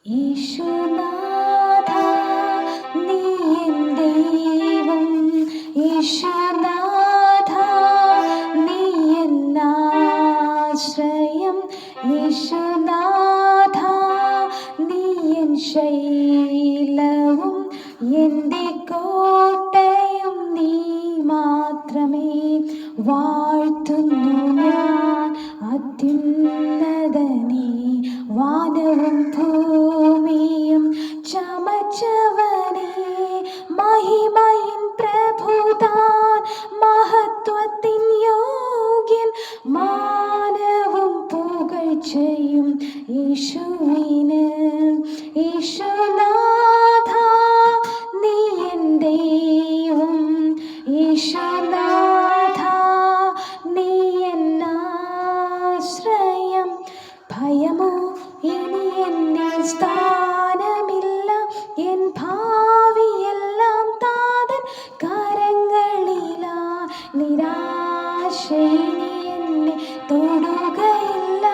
യേശുനാഥ നീ എൻ ദൈവം, യേശുനാഥ നീ എൻ ആശ്രയം, യേശുനാഥ നീ എൻ ശൈലവും എൻ്റെ കോട്ടയും നീ മാത്രമേ. വാഴ്ത്തുന്നു ഞാൻ അത്യുന്നതനേ, വാനവും ഭൂമിയും ചമച്ചവനേ. മഹിമയിൻ പ്രഭുതാൻ, മഹത്വത്തിൻ യോഗ്യൻ, മാനവും പുകഴ്ചയും യേശുവിന്. യേശുനാഥ നീ എൻ ദൈവം, യേശുനാഥ നീ എൻ ആശ്രയം. ഭയമോ ഇനി എന്നിൽ സ്ഥാനമില്ല, എൻ ഭാവിയെല്ലാം താതൻ കരങ്ങളിലാ. നിരാശയിനി എന്നെ തൊടുകയില്ല,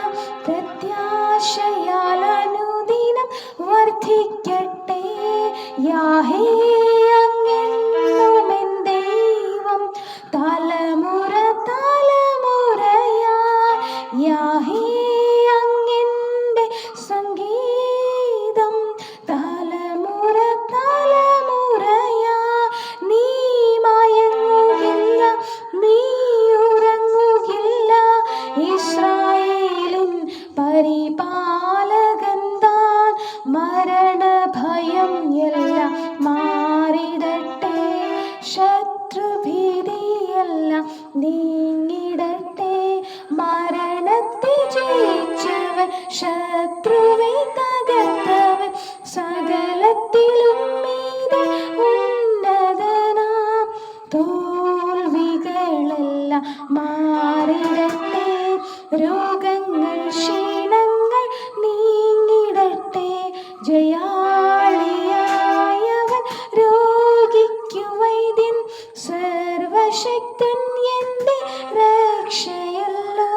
പ്രത്യാശയാൽ അനുദിനം വർദ്ധിക്കട്ടെ. യാഹേ അങ്ങെന്നും എൻ ദൈവം, തലമുറ തലമുറയായി. യാഹേ അങ്ങെൻ്റെ സംഗീതം, തലമുറ തലമുറയായി. നീ മയങ്ങുകില്ല, നീ ഉറങ്ങുകില്ല, ഇസ്രായേലിൻ പരിപാലകൻ താൻ. മരണഭയം എല്ലാം മാറിടട്ടെ, ശത്രുഭീതിയെല്ലാം നീങ്ങിടട്ടെ. മരണത്തെ ജയിച്ചവൻ, ശത്രുവെ തകർത്തവൻ, സകലത്തിലും മീതെ ഉന്നതനാം. തോൽവികളെല്ലാം മാറിടട്ടെ, രോഗങ്ങൾ ക്ഷീണങ്ങൾ നീങ്ങിടട്ടെ. ജയാളിയായവൻ രോഗിക്കു വൈദ്യൻ, സർവശക്തൻ എൻ്റെ രക്ഷയല്ലോ.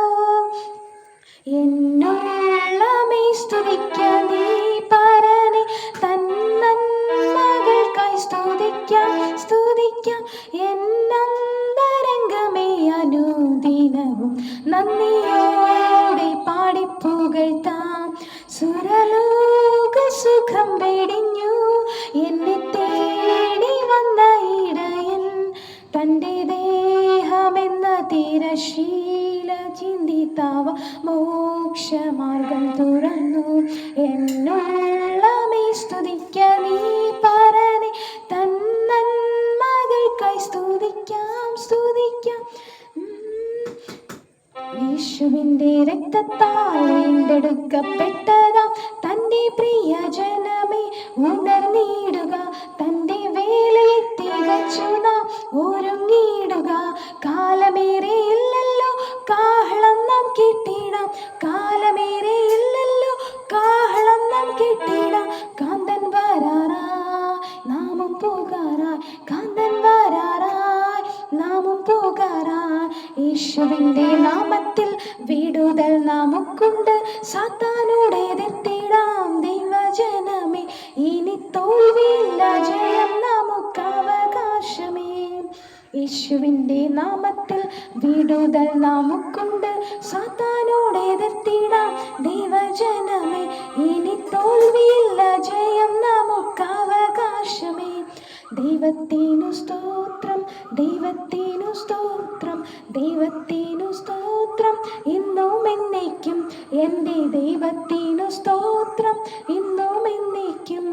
എന്നുള്ളമേ സ്തുതിക്കാം നീ പരനെ, തൻ നന്മകൾക്കായി സ്തുതിക്കാം സ്തുതിക്കാം. എന്നന്തരംഗമേ അനുദിനവും നന്ദിയോടെ പാടിപ്പുകഴ്ത്താം. സുരലോക സുഖം വെടിഞ്ഞു എന്നെ തേടി വന്ന ഇടയൻ, തൻ്റെ ദേഹമെന്ന തിരശീല ചിന്തിത്താവ മോക്ഷമാർഗം തുറന്നു. എന്നുള്ളമേ സ്തുതിക്കാം നീ പരനെ, തൻ നന്മകൾക്കായി സ്തുതിക്കാം സ്തുതിക്കാം. യേശുവിൻ്റെ രക്തത്താൽ വീണ്ടെടുക്കപ്പെട്ടതാം തൻ്റെ പ്രിയജനമേ ഉണർന്നിടുക. തൻ്റെ വേലയെ തികച്ചു നാം ഒരുങ്ങിയിടുക. കാലമേറെ ഇല്ലല്ലോ കാഹളം നാം കേട്ടിടാം, കാലമേറെ ഇല്ലല്ലോ കാഹളം നാം കേട്ടിടാം. കാന്തൻ വരാറായി നാമും പോകാറായി, കാന്തൻ വരാറായി നാമും പോകാറായി. യേശുവിൻ്റെ നാമത്തിൽ വിടുതൽ നമുക്കുണ്ട്, സാത്താനോട് എതിർത്തിടാം ദൈവജനമേ. ഇനി തോൽവിയില്ല, ജയം നമുക്കവകാശമേ. യേശുവിൻ്റെ നാമത്തിൽ വിടുതൽ നമുക്കുണ്ട്, സാത്താനോട് എതിർത്തിടാം ദൈവജനമേ. ഇനി തോൽവിയില്ല, ജയം നമുക്കവകാശമേ. ദൈവത്തിനു സ്തോത്രം, ദൈവത്തിനു സ്തോത്രം, ദൈവത്തിനു സ്തോത്രം ഇന്നും എന്നേക്കും. എൻ്റെ ദൈവത്തിനു സ്തോത്രം ഇന്നും എന്നേക്കും.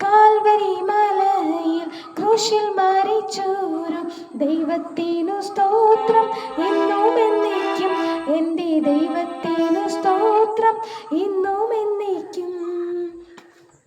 കാൽവരി മലയിൽ ക്രൂശിൽ മരിച്ചോരും ദൈവത്തിനു സ്തോത്രം.